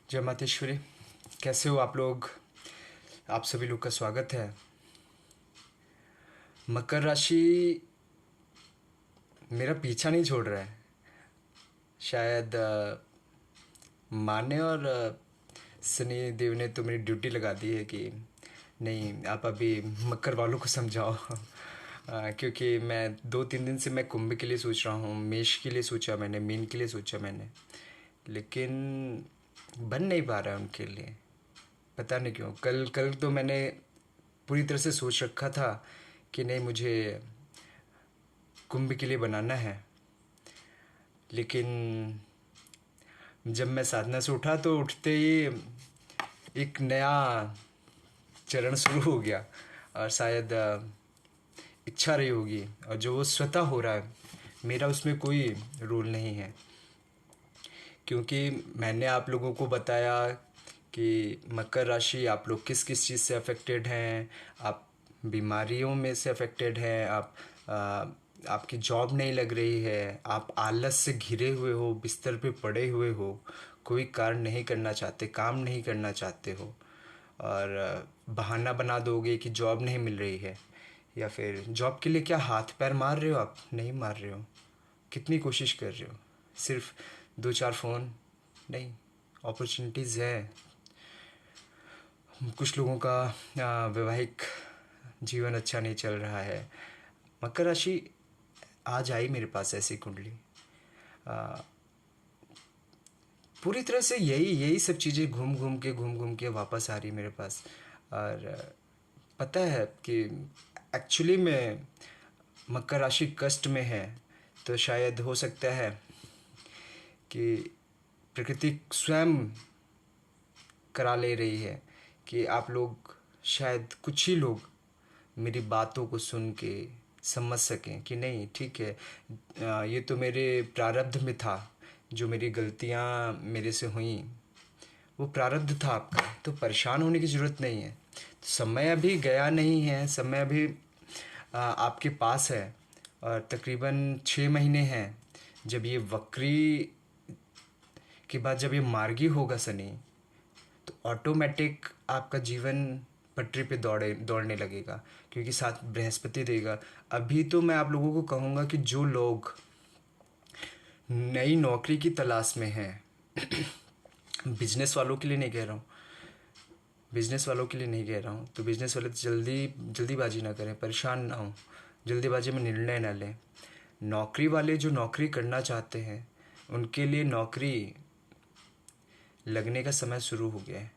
जय मातेश्वरी। कैसे हो आप लोग? आप सभी लोग का स्वागत है। मकर राशि मेरा पीछा नहीं छोड़ रहा है। शायद माने और शनि देव ने तो मेरी ड्यूटी लगा दी है कि नहीं, आप अभी मकर वालों को समझाओ। क्योंकि मैं 2-3 दिन से मैं कुंभ के लिए सोच रहा हूँ, मेष के लिए सोचा मैंने, मीन के लिए सोचा मैंने, लेकिन बन नहीं पा रहा है उनके लिए। पता नहीं क्यों। कल कल तो मैंने पूरी तरह से सोच रखा था कि नहीं, मुझे कुंभ के लिए बनाना है, लेकिन जब मैं साधना से उठा तो उठते ही एक नया चरण शुरू हो गया। और शायद इच्छा रही होगी, और जो वो स्वतः हो रहा है, मेरा उसमें कोई रोल नहीं है। क्योंकि मैंने आप लोगों को बताया कि मकर राशि आप लोग किस किस चीज़ से अफेक्टेड हैं। आप बीमारियों में से अफेक्टेड हैं, आपकी जॉब नहीं लग रही है, आप आलस से घिरे हुए हो, बिस्तर पे पड़े हुए हो, कोई कार्य नहीं करना चाहते, काम नहीं करना चाहते हो, और बहाना बना दोगे कि जॉब नहीं मिल रही है। या फिर जॉब के लिए क्या हाथ पैर मार रहे हो? आप नहीं मार रहे हो, कितनी कोशिश कर रहे हो? सिर्फ 2-4 फ़ोन नहीं, अपॉर्चुनिटीज़ है। कुछ लोगों का वैवाहिक जीवन अच्छा नहीं चल रहा है। मकर राशि आज आई मेरे पास ऐसी कुंडली, पूरी तरह से यही यही सब चीज़ें घूम घूम के वापस आ रही मेरे पास। और पता है कि एक्चुअली में मकर राशि कष्ट में है, तो शायद हो सकता है कि प्रकृति स्वयं करा ले रही है कि आप लोग, शायद कुछ ही लोग मेरी बातों को सुन के समझ सकें कि नहीं ठीक है, ये तो मेरे प्रारब्ध में था। जो मेरी गलतियाँ मेरे से हुई, वो प्रारब्ध था आपका, तो परेशान होने की ज़रूरत नहीं है। तो समय अभी गया नहीं है, समय अभी आपके पास है। और तकरीबन 6 महीने हैं। जब ये वक्री के बाद जब ये मार्गी होगा शनि, तो ऑटोमेटिक आपका जीवन पटरी पे दौड़ने लगेगा, क्योंकि साथ बृहस्पति देगा। अभी तो मैं आप लोगों को कहूँगा कि जो लोग नई नौकरी की तलाश में हैं, बिजनेस वालों के लिए नहीं कह रहा हूँ, बिजनेस वालों के लिए नहीं कह रहा हूँ, तो बिजनेस वाले जल्दीबाजी ना करें, परेशान ना हो, जल्दीबाजी में निर्णय ना लें। नौकरी वाले जो नौकरी करना चाहते हैं, उनके लिए नौकरी लगने का समय शुरू हो गया है।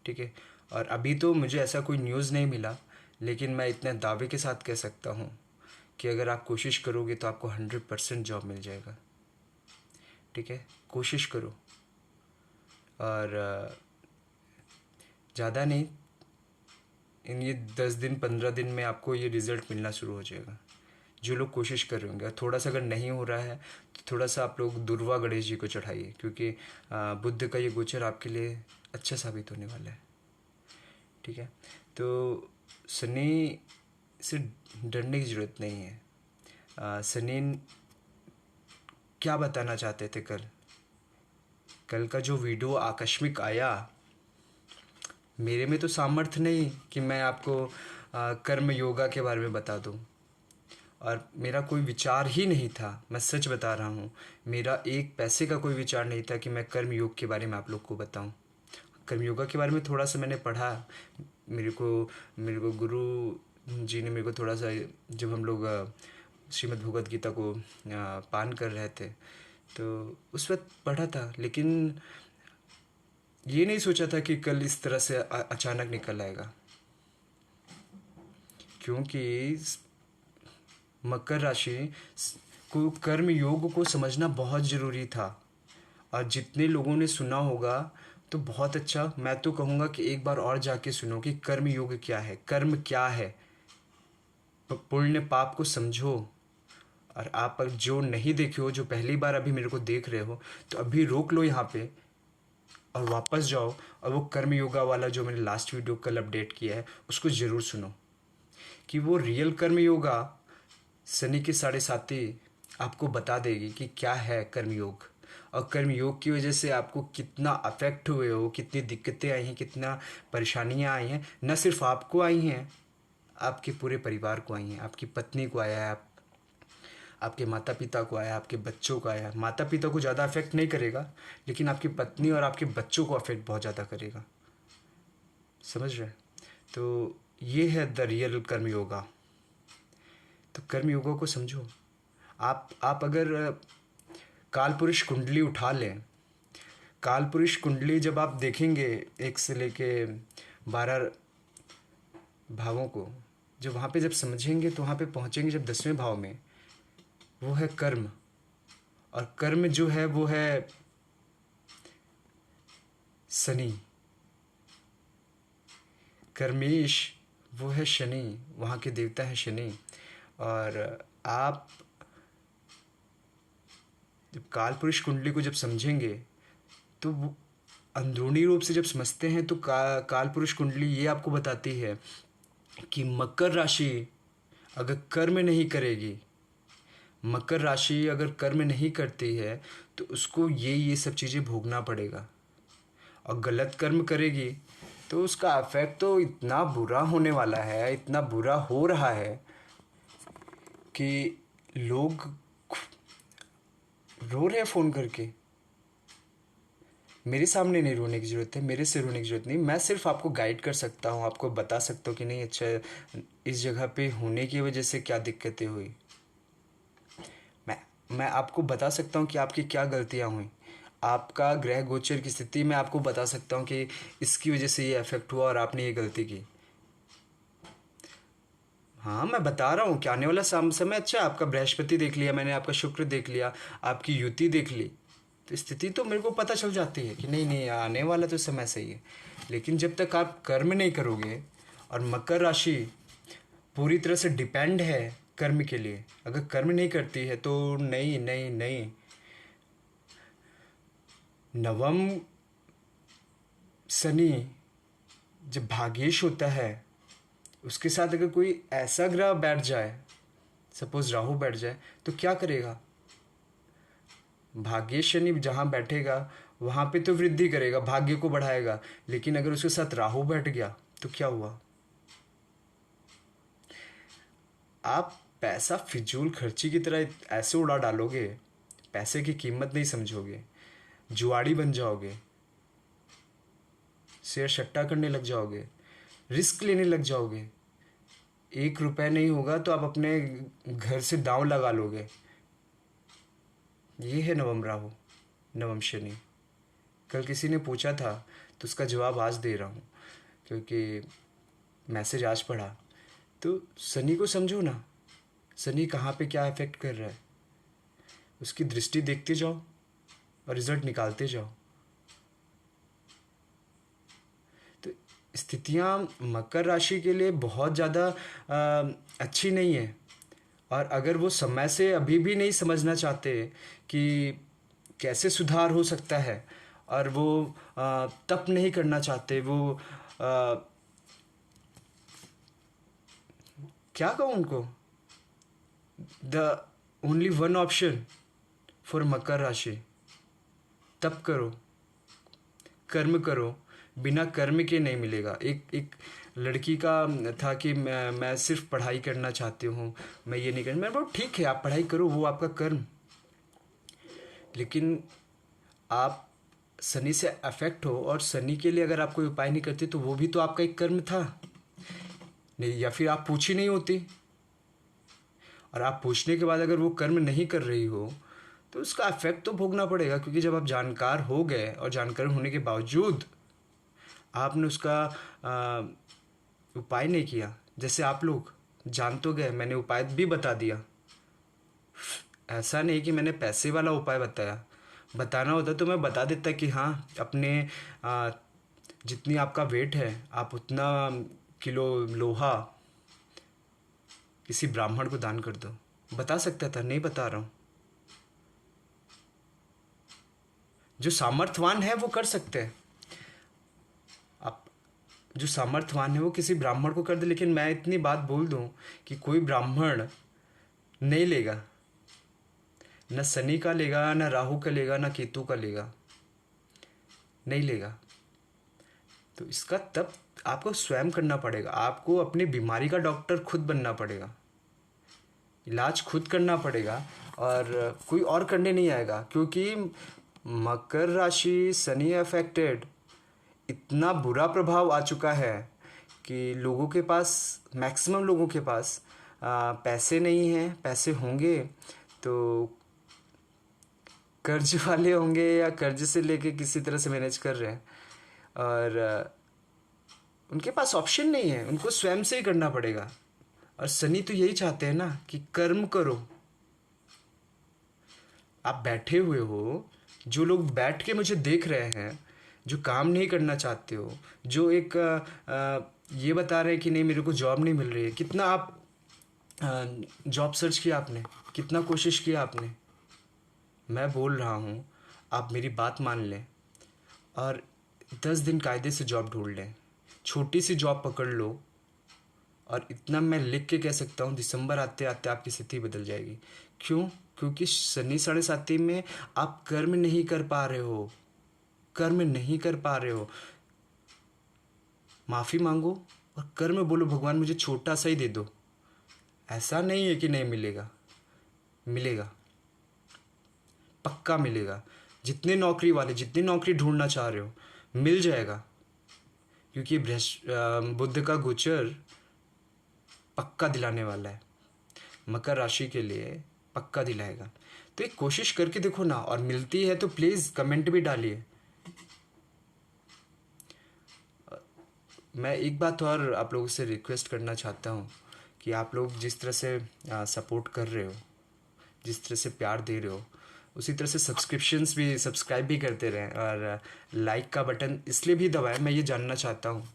ठीक है। और अभी तो मुझे ऐसा कोई न्यूज़ नहीं मिला, लेकिन मैं इतने दावे के साथ कह सकता हूँ कि अगर आप कोशिश करोगे तो आपको 100% जॉब मिल जाएगा। ठीक है, कोशिश करो। और ज़्यादा नहीं, इन ये 10 दिन 15 दिन में आपको ये रिज़ल्ट मिलना शुरू हो जाएगा, जो लोग कोशिश कर रहे होंगे। थोड़ा सा अगर नहीं हो रहा है तो थोड़ा सा आप लोग दुर्वा गणेश जी को चढ़ाइए, क्योंकि बुद्ध का ये गोचर आपके लिए अच्छा साबित होने वाला है। ठीक है। तो शनि से डरने की ज़रूरत नहीं है। शनि क्या बताना चाहते थे कल? कल का जो वीडियो आकस्मिक आया, मेरे में तो सामर्थ्य नहीं कि मैं आपको कर्म योगा के बारे में बता दूं। और मेरा कोई विचार ही नहीं था, मैं सच बता रहा हूँ। मेरा एक पैसे का कोई विचार नहीं था कि मैं कर्म योग के बारे में आप लोग को बताऊं। कर्म योगा के बारे में थोड़ा सा मैंने पढ़ा। मेरे को गुरु जी ने मेरे को थोड़ा सा, जब हम लोग श्रीमद् भगवद गीता को पान कर रहे थे, तो उस वक्त पढ़ा था, लेकिन ये नहीं सोचा था कि कल इस तरह से अचानक निकल आएगा। क्योंकि मकर राशि को कर्म योग को समझना बहुत ज़रूरी था। और जितने लोगों ने सुना होगा तो बहुत अच्छा, मैं तो कहूँगा कि एक बार और जाके सुनो कि कर्म योग क्या है, कर्म क्या है, पुण्य पाप को समझो। और आप जो नहीं देखे हो, जो पहली बार अभी मेरे को देख रहे हो, तो अभी रोक लो यहाँ पे और वापस जाओ, और वो कर्म योगा वाला जो मैंने लास्ट वीडियो कल अपडेट किया है उसको ज़रूर सुनो, कि वो रियल कर्म योगा शनि की 7.5 आपको बता देगी कि क्या है कर्म योग। और कर्म योग की वजह से आपको कितना अफेक्ट हुए हो, कितनी दिक्कतें आई हैं, कितना परेशानियां आई हैं, न सिर्फ आपको आई हैं, आपके पूरे परिवार को आई हैं। आपकी पत्नी को आया है, आपके माता पिता को आया, आपके बच्चों को आया। माता पिता को ज़्यादा अफेक्ट नहीं करेगा, लेकिन आपकी पत्नी और आपके बच्चों को अफेक्ट बहुत ज़्यादा करेगा। समझ रहे? तो ये है द रियल कर्म योगा। तो कर्म योगा को समझो। आप अगर काल पुरुष कुंडली उठा लें, काल पुरुष कुंडली जब आप देखेंगे 1 से लेके 12 भावों को, जब वहाँ पे जब समझेंगे तो वहाँ पे पहुँचेंगे जब 10वें भाव में, वो है कर्म। और कर्म जो है वो है शनि, कर्मेश वो है शनि, वहाँ के देवता है शनि। और आप जब काल पुरुष कुंडली को जब समझेंगे तो अंदरूनी रूप से जब समझते हैं तो काल पुरुष कुंडली ये आपको बताती है कि मकर राशि अगर कर्म नहीं करेगी, मकर राशि अगर कर्म नहीं करती है तो उसको ये सब चीज़ें भोगना पड़ेगा। और गलत कर्म करेगी तो उसका इफेक्ट तो इतना बुरा होने वाला है, इतना बुरा हो रहा है कि लोग रो रहे हैं फ़ोन करके। मेरे सामने नहीं रोने की ज़रूरत है, मेरे से रोने की ज़रूरत नहीं। मैं सिर्फ आपको गाइड कर सकता हूँ, आपको बता सकता हूँ कि नहीं अच्छा इस जगह पे होने की वजह से क्या दिक्कतें हुई। मैं आपको बता सकता हूँ कि आपकी क्या गलतियाँ हुई। आपका ग्रह गोचर की स्थिति मैं आपको बता सकता हूँ कि इसकी वजह से ये इफेक्ट हुआ और आपने ये गलती की। हाँ, मैं बता रहा हूँ कि आने वाला समय अच्छा है। आपका बृहस्पति देख लिया मैंने, आपका शुक्र देख लिया, आपकी युति देख ली, तो स्थिति तो मेरे को पता चल जाती है कि नहीं नहीं आने वाला तो समय सही है। लेकिन जब तक आप कर्म नहीं करोगे, और मकर राशि पूरी तरह से डिपेंड है कर्म के लिए, अगर कर्म नहीं करती है तो नहीं नहीं नहीं। नवम शनि जब भाग्येश होता है, उसके साथ अगर कोई ऐसा ग्रह बैठ जाए, सपोज राहु बैठ जाए, तो क्या करेगा? भाग्येश शनि जहाँ बैठेगा वहाँ पे तो वृद्धि करेगा, भाग्य को बढ़ाएगा। लेकिन अगर उसके साथ राहु बैठ गया तो क्या हुआ? आप पैसा फिजूल खर्ची की तरह ऐसे उड़ा डालोगे, पैसे की कीमत नहीं समझोगे, जुआड़ी बन जाओगे, शेयर सट्टा करने लग जाओगे, रिस्क लेने लग जाओगे। 1 रुपये नहीं होगा तो आप अपने घर से दांव लगा लोगे। ये है नवम राहु, नवम शनि। कल किसी ने पूछा था तो उसका जवाब आज दे रहा हूँ, क्योंकि मैसेज आज पढ़ा। तो शनि को समझो ना, शनि कहाँ पे क्या इफेक्ट कर रहा है, उसकी दृष्टि देखते जाओ और रिजल्ट निकालते जाओ। तो स्थितियाँ मकर राशि के लिए बहुत ज़्यादा अच्छी नहीं है। और अगर वो समय से अभी भी नहीं समझना चाहते कि कैसे सुधार हो सकता है, और वो तप नहीं करना चाहते, वो क्या कहूँ उनको, the only one option for मकर राशि, तप करो, कर्म करो, बिना कर्म के नहीं मिलेगा। एक लड़की का था कि मैं सिर्फ पढ़ाई करना चाहती हूँ, मैं ये नहीं करना। मैं बोला ठीक है, आप पढ़ाई करो, वो आपका कर्म। लेकिन आप शनि से अफेक्ट हो और शनि के लिए अगर आप कोई उपाय नहीं करते तो वो भी तो आपका एक कर्म था नहीं, या फिर आप पूछी नहीं होती। और आप पूछने के बाद अगर वो कर्म नहीं कर रही हो तो उसका इफेक्ट तो भोगना पड़ेगा। क्योंकि जब आप जानकार हो गए और जानकार होने के बावजूद आपने उसका उपाय नहीं किया, जैसे आप लोग जान तो गए, मैंने उपाय भी बता दिया। ऐसा नहीं कि मैंने पैसे वाला उपाय बताया, बताना होता तो मैं बता देता कि हाँ अपने जितनी आपका वेट है आप उतना किलो लोहा किसी ब्राह्मण को दान कर दो, बता सकता था, नहीं बता रहा हूँ। जो सामर्थ्यवान है वो कर सकते हैं, आप जो सामर्थ्यवान है वो किसी ब्राह्मण को कर दे। लेकिन मैं इतनी बात बोल दूं कि कोई ब्राह्मण नहीं लेगा, न शनि का लेगा, न राहु का लेगा, न केतु का लेगा, नहीं लेगा। तो इसका तब आपको स्वयं करना पड़ेगा, आपको अपनी बीमारी का डॉक्टर खुद बनना पड़ेगा, इलाज खुद करना पड़ेगा, और कोई और करने नहीं आएगा। क्योंकि मकर राशि शनि अफेक्टेड, इतना बुरा प्रभाव आ चुका है कि लोगों के पास, मैक्सिमम लोगों के पास पैसे नहीं हैं। पैसे होंगे तो कर्ज वाले होंगे, या कर्ज से लेके किसी तरह से मैनेज कर रहे हैं, और उनके पास ऑप्शन नहीं है, उनको स्वयं से ही करना पड़ेगा। और शनि तो यही चाहते हैं ना कि कर्म करो। आप बैठे हुए हो, जो लोग बैठ के मुझे देख रहे हैं, जो काम नहीं करना चाहते हो, जो एक ये बता रहे हैं कि नहीं मेरे को जॉब नहीं मिल रही है, कितना आप जॉब सर्च किया आपने, कितना कोशिश किया आपने। मैं बोल रहा हूँ, आप मेरी बात मान लें और 10 दिन कायदे से जॉब ढूंढ लें, छोटी सी जॉब पकड़ लो, और इतना मैं लिख के कह सकता हूँ दिसंबर आते आते आपकी स्थिति बदल जाएगी। क्यों? क्योंकि शनि साढ़े साथी में आप कर्म नहीं कर पा रहे हो, कर्म नहीं कर पा रहे हो। माफ़ी मांगो और कर्म बोलो, भगवान मुझे छोटा सा ही दे दो। ऐसा नहीं है कि नहीं मिलेगा, मिलेगा, पक्का मिलेगा। जितने नौकरी वाले, जितनी नौकरी ढूंढना चाह रहे हो, मिल जाएगा। क्योंकि बुध का गोचर पक्का दिलाने वाला है, मकर राशि के लिए पक्का दिलाएगा। तो एक कोशिश करके देखो ना, और मिलती है तो प्लीज़ कमेंट भी डालिए। मैं एक बात और आप लोगों से रिक्वेस्ट करना चाहता हूँ कि आप लोग जिस तरह से सपोर्ट कर रहे हो, जिस तरह से प्यार दे रहे हो, उसी तरह से सब्सक्राइब भी करते रहें, और लाइक का बटन इसलिए भी दबाएं। मैं ये जानना चाहता हूँ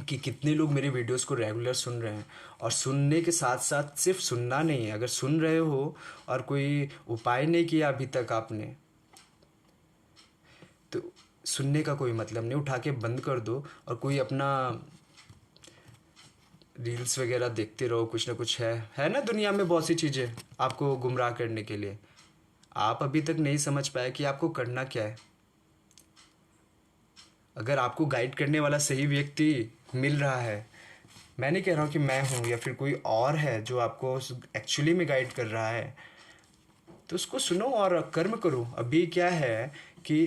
कि कितने लोग मेरे वीडियोस को रेगुलर सुन रहे हैं, और सुनने के साथ साथ सिर्फ सुनना नहीं है, अगर सुन रहे हो और कोई उपाय नहीं किया अभी तक आपने, तो सुनने का कोई मतलब नहीं, उठा के बंद कर दो और कोई अपना रील्स वगैरह देखते रहो। कुछ ना कुछ है ना दुनिया में बहुत सी चीज़ें आपको गुमराह करने के लिए। आप अभी तक नहीं समझ पाए कि आपको करना क्या है। अगर आपको गाइड करने वाला सही व्यक्ति मिल रहा है, मैं नहीं कह रहा हूँ कि मैं हूँ या फिर कोई और है जो आपको एक्चुअली में गाइड कर रहा है, तो उसको सुनो और कर्म करो। अभी क्या है कि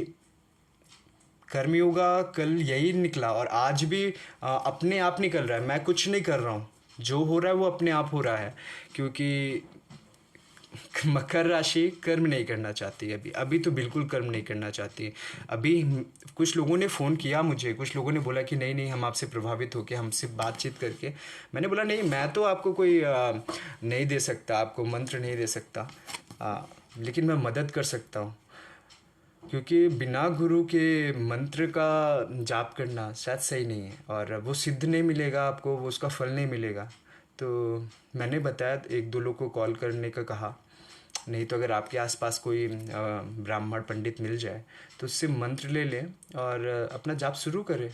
कर्मयोगा कल यही निकला, और आज भी अपने आप निकल रहा है। मैं कुछ नहीं कर रहा हूँ, जो हो रहा है वो अपने आप हो रहा है। क्योंकि मकर राशि कर्म नहीं करना चाहती है, अभी अभी तो बिल्कुल कर्म नहीं करना चाहती। अभी कुछ लोगों ने फ़ोन किया मुझे, कुछ लोगों ने बोला कि नहीं नहीं हम आपसे प्रभावित होकर हमसे बातचीत करके। मैंने बोला नहीं, मैं तो आपको कोई नहीं दे सकता, आपको मंत्र नहीं दे सकता, लेकिन मैं मदद कर सकता हूँ। क्योंकि बिना गुरु के मंत्र का जाप करना शायद सही नहीं है, और वो सिद्ध नहीं मिलेगा आपको, वो उसका फल नहीं मिलेगा। तो मैंने बताया, एक दो लोग को कॉल करने का कहा। नहीं तो अगर आपके आसपास कोई ब्राह्मण पंडित मिल जाए तो उससे मंत्र ले लें और अपना जाप शुरू करें।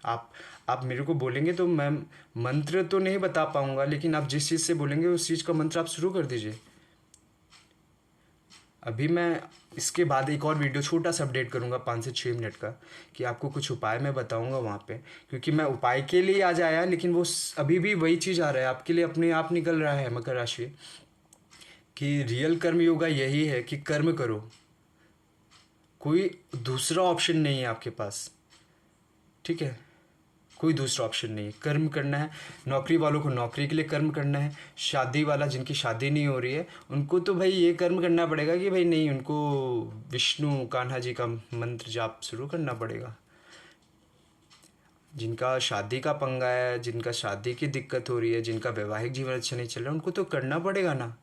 आप मेरे को बोलेंगे तो मैं मंत्र तो नहीं बता पाऊँगा, लेकिन आप जिस चीज़ से बोलेंगे उस चीज़ का मंत्र आप शुरू कर दीजिए। अभी मैं इसके बाद एक और वीडियो छोटा सा अपडेट करूँगा 5 से 6 मिनट का, कि आपको कुछ उपाय मैं बताऊँगा वहाँ पे। क्योंकि मैं उपाय के लिए आज आया, लेकिन वो अभी भी वही चीज़ आ रहा है, आपके लिए अपने आप निकल रहा है मकर राशि, कि रियल कर्म योगा यही है कि कर्म करो। कोई दूसरा ऑप्शन नहीं है आपके पास, ठीक है? कोई दूसरा ऑप्शन नहीं है, कर्म करना है। नौकरी वालों को नौकरी के लिए कर्म करना है, शादी वाला जिनकी शादी नहीं हो रही है उनको तो भाई ये कर्म करना पड़ेगा कि भाई नहीं, उनको विष्णु कान्हा जी का मंत्र जाप शुरू करना पड़ेगा। जिनका शादी का पंगा है, जिनका शादी की दिक्कत हो रही है, जिनका वैवाहिक जीवन अच्छा नहीं चल रहा, उनको तो करना पड़ेगा ना।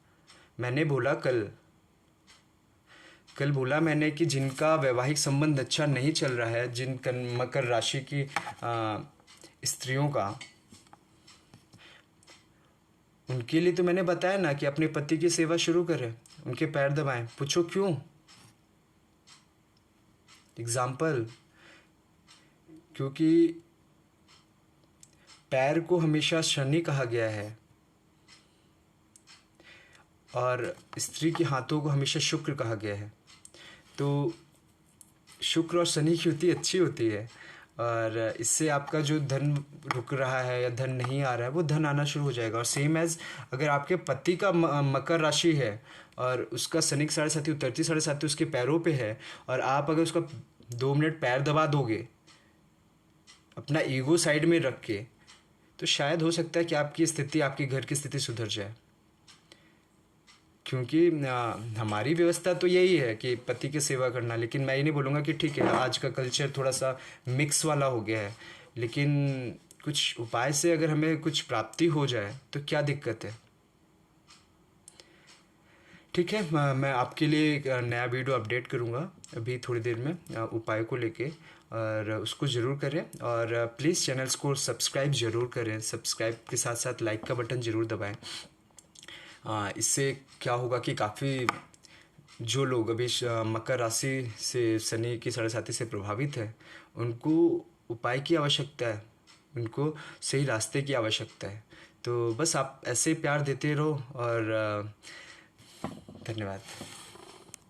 मैंने बोला कल कल बोला मैंने कि जिनका वैवाहिक संबंध अच्छा नहीं चल रहा है, जिन मकर राशि की स्त्रियों का, उनके लिए तो मैंने बताया ना कि अपने पति की सेवा शुरू करें, उनके पैर दबाएं। पूछो क्यों? एग्जाम्पल, क्योंकि पैर को हमेशा शनि कहा गया है। और स्त्री के हाथों को हमेशा शुक्र कहा गया है। तो शुक्र और शनि की युति अच्छी होती है, और इससे आपका जो धन रुक रहा है या धन नहीं आ रहा है वो धन आना शुरू हो जाएगा। और सेम एज अगर आपके पति का मकर राशि है और उसका शनि की 7.5 उतरती 7.5 उसके पैरों पे है, और आप अगर उसका 2 मिनट पैर दबा दोगे अपना ईगो साइड में रख के, तो शायद हो सकता है कि आपकी स्थिति, आपके घर की स्थिति सुधर जाए। क्योंकि हमारी व्यवस्था तो यही है कि पति की सेवा करना, लेकिन मैं ये नहीं बोलूँगा कि ठीक है आज का कल्चर थोड़ा सा मिक्स वाला हो गया है, लेकिन कुछ उपाय से अगर हमें कुछ प्राप्ति हो जाए तो क्या दिक्कत है। ठीक है, मैं आपके लिए एक नया वीडियो अपडेट करूँगा अभी थोड़ी देर में उपाय को लेके, और उसको ज़रूर करें। और प्लीज़ चैनल्स को सब्सक्राइब ज़रूर करें, सब्सक्राइब के साथ साथ लाइक का बटन ज़रूर दबाएं। इससे क्या होगा कि काफ़ी जो लोग अभी मकर राशि से शनि की 7.5 से प्रभावित है, उनको उपाय की आवश्यकता है, उनको सही रास्ते की आवश्यकता है। तो बस आप ऐसे प्यार देते रहो, और धन्यवाद।